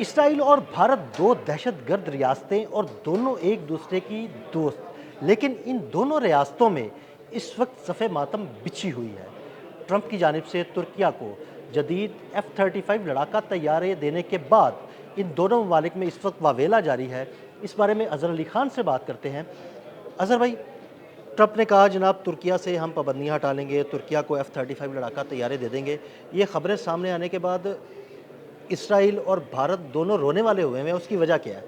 Israel और भारत दो दहशतगर्द रियासतें और दोनों एक दूसरे की दोस्त, लेकिन इन दोनों रियासतों में इस वक्त सफ़े मातम बिछी हुई है। ट्रंप की जानिब से तुर्किया को जदीद F-35 लड़ाका तैयारे देने के बाद इन दोनों ममालिक में इस वक्त वावेला जारी है। इस बारे में अज़हर अली खान से बात करते हैं। अज़हर भाई, ट्रंप ने कहा जनाब तुर्किया से हम पाबंदियाँ हटा लेंगे, तुर्किया को F-35 लड़ाका तैयारे दे देंगे। ये खबरें सामने आने के बाद इसराइल और भारत दोनों रोने वाले हुए हैं, उसकी वजह क्या है?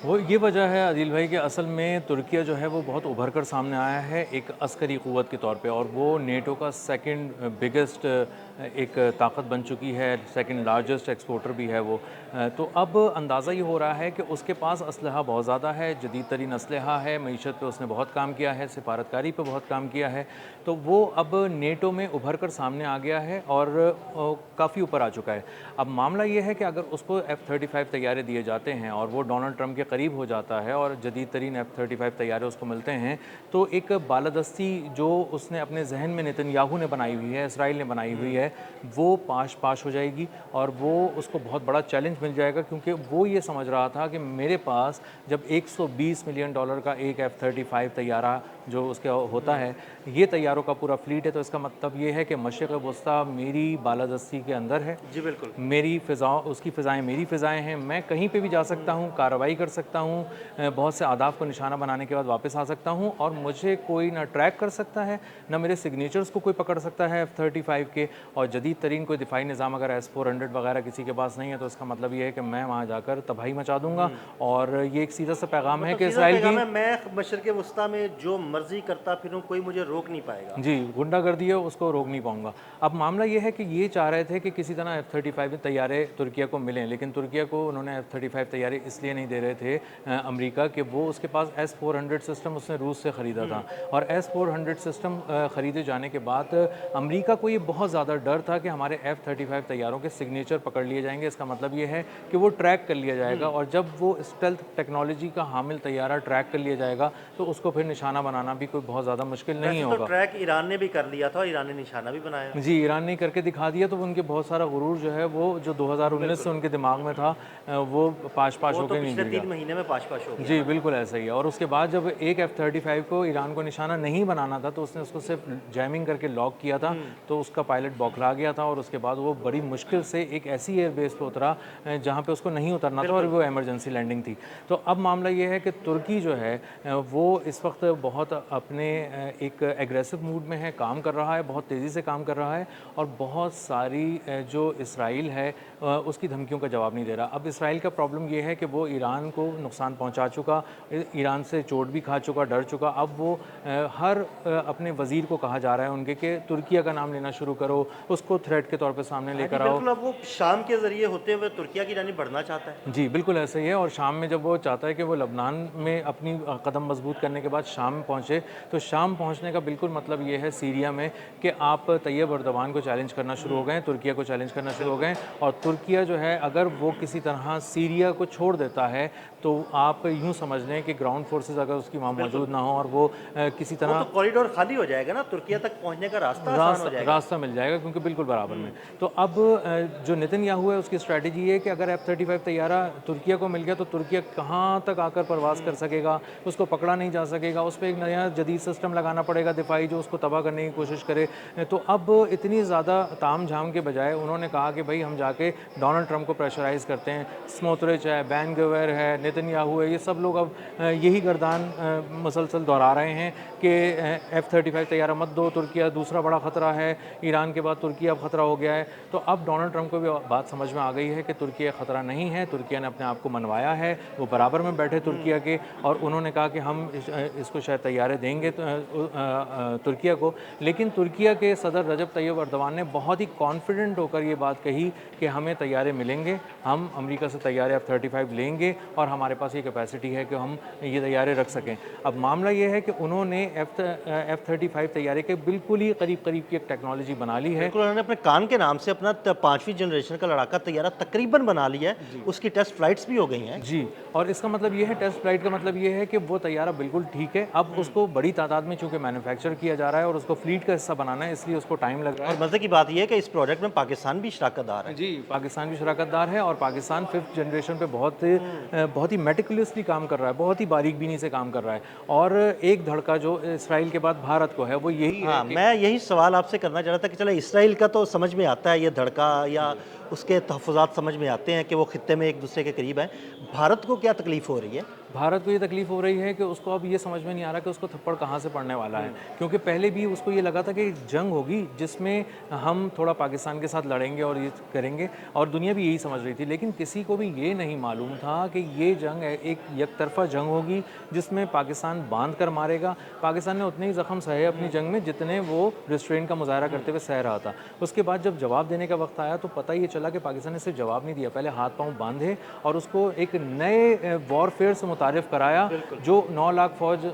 वो ये वजह है आदिल भाई कि असल में तुर्किया जो है वो बहुत उभर कर सामने आया है एक अस्करी क़ुव्वत के तौर पे, और वो नेटो का सेकंड बिगेस्ट एक ताकत बन चुकी है, सेकंड लार्जेस्ट एक्सपोर्टर भी है वो। तो अब अंदाज़ा ये हो रहा है कि उसके पास असलहा बहुत ज़्यादा है, जदीद तरीन असलहा है, मईशत पे उसने बहुत काम किया है, सिफारतकारी पे बहुत काम किया है। तो वो अब नेटो में उभर कर सामने आ गया है और काफ़ी ऊपर आ चुका है। अब मामला ये है कि अगर उसको F-35 तैयारे दिए जाते हैं और वो डोनाल्ड ट्रंप के करीब हो जाता है और जदीद तरीन F-35 तैयारे उसको मिलते हैं, तो एक बालादस्ती जो उसने अपने जहन में नेतन्याहू ने बनाई हुई है, इसराइल ने बनाई हुई है, वो पाश पाश हो जाएगी और वो उसको बहुत बड़ा चैलेंज मिल जाएगा, क्योंकि वो ये समझ रहा था कि मेरे पास जब $120 मिलियन का एक F-35 तैयारा जो उसके होता है, ये तैयारों का पूरा फ्लीट है, तो इसका मतलब ये है कि मशरिक़ वस्ता मेरी बालादस्ती के अंदर है। जी बिल्कुल। मेरी फ़िज़ा उसकी फ़िज़ाएँ मेरी फ़िज़ाएँ हैं, मैं कहीं पे भी जा सकता हूँ, कार्रवाई कर सकता हूँ, बहुत से अहदाफ़ को निशाना बनाने के बाद वापस आ सकता हूँ और मुझे कोई ना ट्रैक कर सकता है, ना मेरे सिग्नेचर्स को कोई पकड़ सकता है F-35 के। और जदीद तरीन कोई दिफ़ाई निज़ाम अगर S-400 वगैरह किसी के पास नहीं है, तो इसका मतलब ये है कि मैं वहाँ जाकर तबाही मचा दूँगा। और ये एक सीधा सा पैगाम है मतलब कि सीधा इसराइल की पैगाम है, मैं मशरिक़ वस्ता में जो मर्ज़ी करता फिरूँ, कोई मुझे रोक नहीं पाएगा। जी, गुंडागर्दी है, उसको रोक नहीं पाऊँगा। अब मामला ये है कि ये चाह रहे थे कि किसी तरह F-35 तैयारे तुर्किया को मिलें, लेकिन तुर्किया को उन्होंने F-35 तैयारे इसलिए नहीं दे रहे थे अमेरिका, कि वो उसके पास S-400 सिस्टम उसने रूस से ख़रीदा था। और S-400 सिस्टम ख़रीदे जाने के बाद अमेरिका को ये बहुत ज़्यादा डर था कि हमारे F-35 तैयारों के सिग्नेचर पकड़ लिए जाएंगे। इसका मतलब ये है कि वो ट्रैक कर लिया जाएगा, और जब वो स्टेल्थ टेक्नोलॉजी का हामिल तैयारा ट्रैक कर लिया जाएगा, तो उसको फिर निशाना बनाना भी कोई बहुत ज़्यादा मुश्किल नहीं वैसे तो होगा। ट्रैक ईरान ने भी कर लिया था और ईरान ने निशाना भी बनाया। जी, ईरान ने करके दिखा दिया, तो उनके बहुत सारा गुरूर जो है वो जो 2019 से बिल्कुल। उनके दिमाग में था, वो पाश-पाश वो तो होके नहीं पिछले गिर गया। 3 महीने में पाश-पाश हो गया जी, ना। बिल्कुल ऐसा ही है। और उसके बाद जब एक F-35 को ईरान को निशाना नहीं बनाना था, तो उसने उसको सिर्फ जैमिंग करके लॉक किया था, तो उसका पायलट बौखला गया था और उसके बाद वो बड़ी मुश्किल से एक ऐसी एयरबेस पे उतरा जहाँ पे उसको नहीं उतरना था, और बिल्कुल। वो इमरजेंसी लैंडिंग थी। तो अब मामला ये है कि तुर्की जो है वो इस वक्त बहुत अपने एक एग्रेसिव मूड में है, काम कर रहा है, बहुत तेज़ी से काम कर रहा है, और बहुत सारी जो इसराइल है उसकी धमकियों का जवाब नहीं दे रहा। अब इसराइल का प्रॉब्लम ये है कि वो ईरान को नुकसान पहुंचा चुका, ईरान से चोट भी खा चुका, डर चुका। अब वो हर अपने वज़ीर को कहा जा रहा है उनके कि तुर्किया का नाम लेना शुरू करो, उसको थ्रेट के तौर पे सामने हाँ जी, लेकर आओ। बिल्कुल, अब वो शाम के ज़रिए होते हुए तुर्किया की जानिब बढ़ना चाहता है। जी, बिल्कुल ऐसा ही है। और शाम में जब वो चाहता है कि वो लबनान में अपनी कदम मज़बूत करने के बाद शाम पहुँचे, तो शाम पहुँचने का बिल्कुल मतलब ये है सीरिया में कि आप तैयब अर्दवान को चैलेंज करना शुरू हो गए हैं, तुर्किया को चैलेंज करना शुरू हो गए हैं। और तुर्किया जो है, अगर वो किसी तरह सीरिया को छोड़ देता है, तो आप यूँ समझ लें कि ग्राउंड फोर्सेस अगर उसकी वहाँ बिल्कुल, मौजूद ना हो और वो किसी वो तो तरह कॉरिडोर खाली हो जाएगा ना, तुर्किया तक पहुँचने का रास्ता आसान हो रास्ता जाएगा। रास्ता मिल जाएगा, क्योंकि बिल्कुल बराबर में। तो अब जो नेतन्याहू है उसकी स्ट्रैटेजी ये है कि अगर F-35 तैयारा तुर्किया को मिल गया, तो तुर्किया कहाँ तक आकर परवास कर सकेगा, उसको पकड़ा नहीं जा सकेगा, उस पे एक नया जदीद सिस्टम लगाना पड़ेगा दिफाई, जो उसको तबाह करने की कोशिश करे। तो अब इतनी ज़्यादा ताम-झाम के बजाय उन्होंने कहा कि भाई हम जाके डोनाल्ड ट्रंप को प्रेशराइज़ करते हैं। स्मोत्रिच है, बैन गवर है, नेतन्याहू है, ये सब लोग अब यही गर्दान मुसलसल दोहरा रहे हैं कि F-35 तैयारा मत दो, तुर्किया दूसरा बड़ा ख़तरा है, ईरान के बाद तुर्किया अब ख़तरा हो गया है। तो अब डोनाल्ड ट्रंप को भी बात समझ में आ गई है कि तुर्किया ख़तरा नहीं है, तुर्किया ने अपने आप को मनवाया है, वो बराबर में बैठे तुर्किया के, और उन्होंने कहा कि हम इसको शायद तैयारे देंगे तुर्किया को। लेकिन तुर्किया के सदर रजब तैयब अर्दवान ने बहुत ही कॉन्फिडेंट होकर ये बात कही कि हमें तैयारे मिलेंगे, हम अमेरिका से तैयारे F-35 लेंगे, और हमारे पास ये कैपेसिटी है कि हम ये तैयारे रख सकें। अब मामला ये है कि उन्होंने F-35 तैयारे के बिल्कुल ही करीब करीब की एक टेक्नोलॉजी बना ली है, बिल्कुल, उन्होंने अपने कान के नाम से अपना 5वीं जनरेशन का लड़ाका तैयारा तकरीबन बना लिया है, उसकी टेस्ट फ्लाइट्स भी हो गई हैं। जी, और इसका मतलब ये है, टेस्ट फ्लाइट का मतलब ये है कि वो तैयारा बिल्कुल ठीक है। अब उसको बड़ी तादाद में चूँकि मैन्युफैक्चर किया जा रहा है और उसको फ्लीट का हिस्सा बनाना है, इसलिए उसको टाइम लग रहा है। और मज़े की बात ये है कि इस प्रोजेक्ट में पाकिस्तान भी शराकतदार है। जी, पाकिस्तान भी शराकतदार है और पाकिस्तान 5th जनरेशन पे बहुत ही मेटिकुलसली काम कर रहा है, बहुत ही बारीक-बीनी से काम कर रहा है। और एक धड़का जो इसराइल के बाद भारत को है, वो यही है हाँ, कि मैं यही सवाल आपसे करना चाह रहा था कि चलो इसराइल का तो समझ में आता है ये धड़का या उसके तहफ़्फ़ुज़ात समझ में आते हैं कि वो खित्ते में एक दूसरे के करीब हैं। भारत को क्या तकलीफ़ हो रही है? भारत को ये तकलीफ हो रही है कि उसको अब ये समझ में नहीं आ रहा कि उसको थप्पड़ कहाँ से पड़ने वाला है, क्योंकि पहले भी उसको ये लगा था कि जंग होगी जिसमें हम थोड़ा पाकिस्तान के साथ लड़ेंगे और ये करेंगे, और दुनिया भी यही समझ रही थी। लेकिन किसी को भी ये नहीं मालूम था कि ये जंग एक यकतरफा जंग होगी जिसमें पाकिस्तान बांध कर मारेगा। पाकिस्तान ने उतने ही ज़ख्म सहे अपनी जंग में जितने वो रिस्ट्रेंट का मुजाहरा करते हुए सह रहा था। उसके बाद जब जवाब देने का वक्त आया तो पता ये चला कि पाकिस्तान ने सिर्फ जवाब नहीं दिया, पहले हाथ पाँव बांधे और उसको एक नए वॉरफेयर से मुतारिफ कराया। जो 9 लाख फौज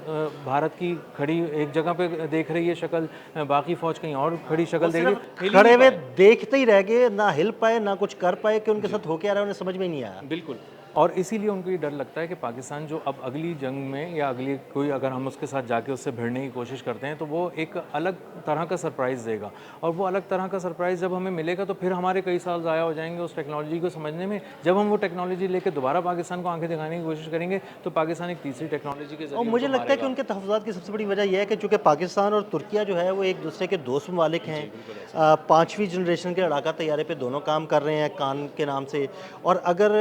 भारत की खड़ी एक जगह पे देख रही है शक्ल, बाकी फौज कहीं और खड़ी शक्ल देख रही है, हिल ही खड़े नहीं हुए पाए। देखते ही रह गए, ना हिल पाए, ना कुछ कर पाए कि उनके साथ हो क्या रहा है उन्हें समझ में ही नहीं आया। बिल्कुल। और इसीलिए उनको ये डर लगता है कि पाकिस्तान जो अब अगली जंग में या अगली कोई अगर हम उसके साथ जाके उससे भिड़ने की कोशिश करते हैं तो वो एक अलग तरह का सरप्राइज़ देगा, और वो अलग तरह का सरप्राइज़ जब हमें मिलेगा तो फिर हमारे कई साल ज़ाया हो जाएंगे उस टेक्नोलॉजी को समझने में। जब हम वो टेक्नोलॉजी लेके दोबारा पाकिस्तान को आंखें दिखाने की कोशिश करेंगे तो पाकिस्तान एक तीसरी टेक्नोलॉजी के और जरिए मुझे उनको लगता है कि मारेगा। उनके तहफ़्फ़ुज़ात की सबसे बड़ी वजह यह है कि चूँकि पाकिस्तान और तुर्किया जो है वो एक दूसरे के दोस्त ममालिक हैं। 5वीं जनरेशन के लड़ाका तैयारे पे दोनों काम कर रहे हैं कान के नाम से, और अगर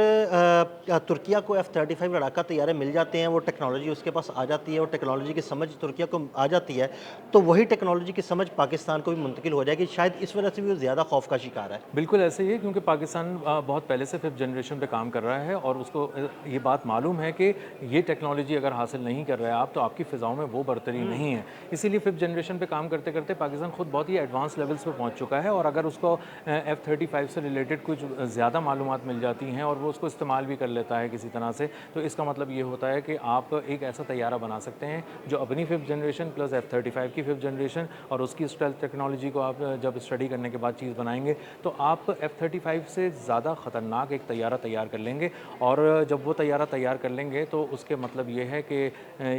तुर्किया को F-35 लड़ाका तैयारे मिल जाते हैं, वो टेक्नोलॉजी उसके पास आ जाती है और टेक्नोलॉजी की समझ तुर्किया को आ जाती है, तो वही टेक्नोलॉजी की समझ पाकिस्तान को भी मुंतकिल हो जाएगी। शायद इस वजह से भी वो ज़्यादा खौफ का शिकार है। बिल्कुल ऐसे ही है, क्योंकि पाकिस्तान बहुत पहले से 5th जनरेशन पे काम कर रहा है और उसको ये बात मालूम है कि ये टेक्नोलॉजी अगर हासिल नहीं कर रहे हैं आप तो आपकी फ़िज़ाओं में वो बरतरी नहीं है। इसीलिए 5th जनरेशन पे काम करते करते पाकिस्तान खुद बहुत ही एडवांस लेवल्स पे पहुंच चुका है, और अगर उसको F-35 से रिलेटेड कुछ ज़्यादा मालूमात मिल जाती हैं और वो उसको इस्तेमाल भी कर लेता है किसी तरह से, तो इसका मतलब ये होता है कि आप एक ऐसा तैयारा बना सकते हैं जो अपनी 5th जनरेशन प्लस F-35 की 5th जनरेशन और उसकी स्टेल्थ टेक्नोलॉजी को आप जब स्टडी करने के बाद चीज़ बनाएंगे तो आप F-35 से ज़्यादा ख़तरनाक एक तैयारा तैयार कर लेंगे। और जब वो तैयारा तैयार कर लेंगे तो उसके मतलब ये है कि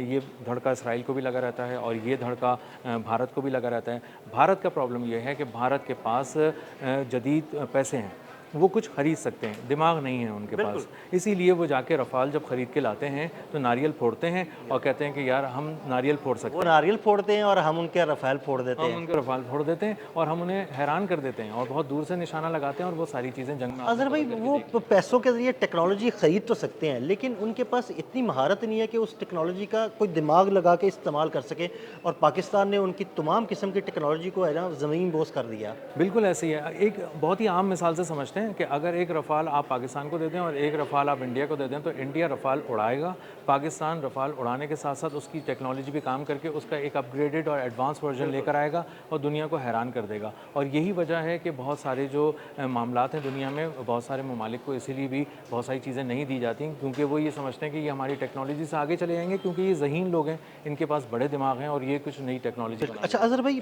ये धड़का इसराइल को भी लगा रहता है और ये धड़का भारत को भी लगा रहता है। भारत का प्रॉब्लम ये है कि भारत के पास जदीद पैसे हैं, वो कुछ ख़रीद सकते हैं, दिमाग नहीं है उनके पास। इसीलिए वो जाके रफ़ाल जब ख़रीद के लाते हैं तो नारियल फोड़ते हैं और कहते हैं कि यार हम नारियल फोड़ सकते वो हैं, नारियल फोड़ते हैं और हम उनके रफ़ाल फोड़ देते हम हैं। उनके रफ़ाल फोड़ देते हैं और हम उन्हें हैरान कर देते हैं और बहुत दूर से निशाना लगाते हैं और वो सारी चीज़ें जंग में अज़हर भाई, वो पैसों के ज़रिए टेक्नोलॉजी ख़रीद तो सकते हैं, लेकिन उनके पास इतनी महारत नहीं है कि उस टेक्नोलॉजी का कोई दिमाग लगा के इस्तेमाल कर सके, और पाकिस्तान ने उनकी तमाम किस्म की टेक्नोलॉजी को है ना ज़मीन बोस कर दिया। बिल्कुल ऐसे ही है। एक बहुत ही आम मिसाल से समझते हैं कि अगर एक रफ़ाल आप पाकिस्तान को दे दें और एक रफ़ाल आप इंडिया को दे दें तो इंडिया रफ़ाल उड़ाएगा, पाकिस्तान रफ़ाल उड़ाने के साथ साथ उसकी टेक्नोलॉजी भी काम करके उसका एक अपग्रेडेड और एडवांस वर्जन लेकर आएगा और दुनिया को हैरान कर देगा। और यही वजह है कि बहुत सारे जो मामलात हैं दुनिया में, बहुत सारे ममालिक को इसीलिए भी बहुत सारी चीज़ें नहीं दी जाती, क्योंकि वो ये समझते हैं कि ये हमारी टेक्नोलॉजी से आगे चले जाएंगे, क्योंकि ये ज़हीन लोग हैं, इनके पास बड़े दिमाग हैं और ये कुछ नई टेक्नोलॉजी बना। अच्छा अज़हर भाई,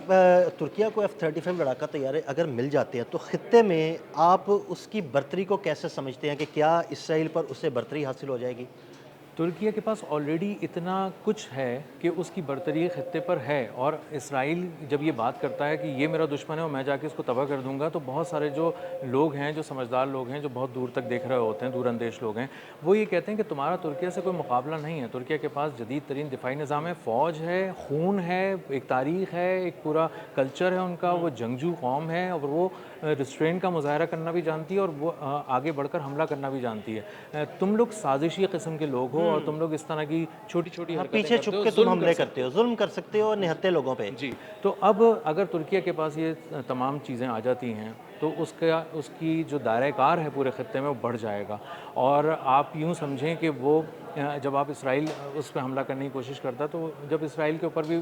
तुर्किया को F-35 लड़ाका तैयारे अगर मिल जाते हैं तो ख़ित्ते में आप उसकी बर्तरी को कैसे समझते हैं कि क्या इसराइल पर उससे बर्तरी हासिल हो जाएगी? तुर्किया के पास ऑलरेडी इतना कुछ है कि उसकी बर्तरी ख़ित्ते पर है, और इसराइल जब ये बात करता है कि ये मेरा दुश्मन है और मैं जाके इसको तबाह कर दूंगा, तो बहुत सारे जो लोग हैं, जो समझदार लोग हैं, जो बहुत दूर तक देख रहे होते हैं, दूरअंदेश लोग हैं, वो ये कहते हैं कि तुम्हारा तुर्किया से कोई मुकाबला नहीं है। तुर्किया के पास जदीद तरीन दिफाई निज़ाम है, फ़ौज है, खून है, एक तारीख़ है, एक पूरा कल्चर है उनका, वो जंगजू कौम है और वो रिस्ट्रेंट का मुजाहरा करना भी जानती है और वो आगे बढ़कर हमला करना भी जानती है। तुम लोग साजिशी किस्म के लोग हो और तुम लोग इस तरह की छोटी छोटी हाँ, हरकतें पीछे करते छुप हो, के तुम जुल्म हमले कर सकते करते हो, जुल्म कर सकते हो और निहत्थे लोगों पे। जी। तो अब अगर तुर्किया के पास ये तमाम चीज़ें आ जाती हैं तो उसका उसकी जो दायरा कार है पूरे ख़त्ते में वो बढ़ जाएगा। और आप यूँ समझें कि वो जब आप इसराइल उस पे हमला करने की कोशिश करता है, तो जब इसराइल के ऊपर भी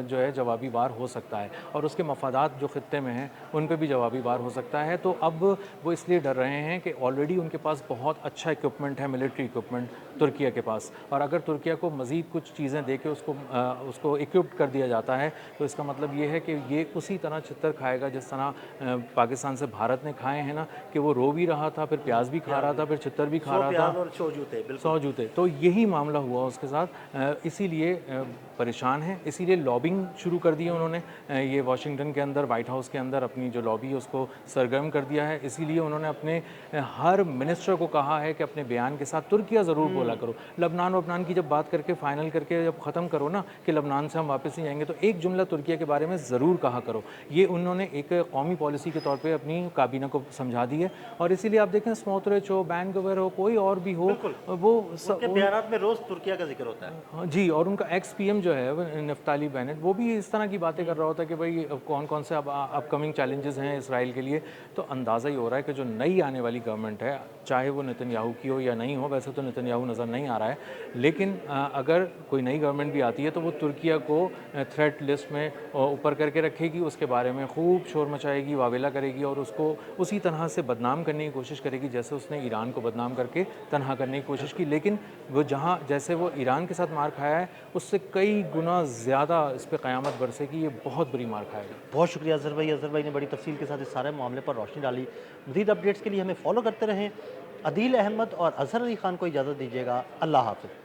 जो है जवाबी वार हो सकता है और उसके मफादात जो ख़त्ते में हैं उन पे भी जवाबी वार हो सकता है। तो अब वो इसलिए डर रहे हैं कि ऑलरेडी उनके पास बहुत अच्छा इक्विपमेंट है, मिलिट्री इक्विपमेंट तुर्किया के पास, और अगर तुर्किया को मज़ीद कुछ चीज़ें दे के उसको इक्विप्ड कर दिया जाता है तो इसका मतलब ये है कि ये उसी तरह छितर खाएगा जिस तरह पाकिस्तान से भारत ने खाए हैं ना, कि वो रो भी रहा था, फिर प्याज भी खा रहा था, फिर छितर भी खा सौ रहा प्याज था, और 100 जूते, 100 बिल्कुल। जूते। तो यही मामला हुआ उसके साथ, इसीलिए परेशान है, इसीलिए लॉबिंग शुरू कर दी है उन्होंने। ये वाशिंगटन के अंदर, वाइट हाउस के अंदर अपनी जो लॉबी है उसको सरगर्म कर दिया है। इसीलिए उन्होंने अपने हर मिनिस्टर को कहा है कि अपने बयान के साथ तुर्किया ज़रूर बोला करो। लबनान वबनान की जब बात करके फ़ाइनल करके जब ख़त्म करो ना कि लबनान से हम वापस नहीं आएंगे, तो एक जुमला तुर्किया के बारे में ज़रूर कहा करो। ये उन्होंने एक कौमी पॉलिसी के तौर पे अपनी काबीना को समझा दी है। और इसीलिए आप देखें, स्मोतरिच हो, बैंकोवर हो, कोई और भी हो, बिल्कुल। वो उनके बयानात में रोज़ तुर्किया का ज़िक्र होता है। हाँ जी, और उनका एक्स पीएम जो है नफ्ताली बेनेट, वो भी इस तरह की बातें कर रहा होता है कि भाई कौन कौन से अब अपकमिंग चैलेंजेस हैं इसराइल के लिए। तो अंदाज़ा ही हो रहा है कि जो नई आने वाली गवर्नमेंट है, चाहे वो नेतन्याहू की हो या नहीं हो, वैसे तो नेतन्याहू नज़र नहीं आ रहा है, लेकिन अगर कोई नई गवर्नमेंट भी आती है तो वो तुर्किया को थ्रेट लिस्ट में ऊपर करके रखेगी, उसके बारे में खूब शोर मचाएगी, वावेला करेगी और उसको उसी तरह से बदनाम करने की कोशिश करेगी जैसे उसने ईरान को बदनाम करके तनहा करने की कोशिश की। लेकिन वो जहाँ जैसे वो ईरान के साथ मार खाया है, उससे कई गुना ज़्यादा इस पे क़यामत बरसेगी, ये बहुत बुरी मार खाएगा। बहुत शुक्रिया अज़हर भाई। अज़हर भाई ने बड़ी तफ़सील के साथ इस सारे मामले पर रोशनी डाली। मज़ीद अपडेट्स के लिए हमें फ़ॉलो करते रहें। अदील अहमद और अज़हर अली ख़ान को इजाज़त दीजिएगा। अल्लाह हाफ़िज़।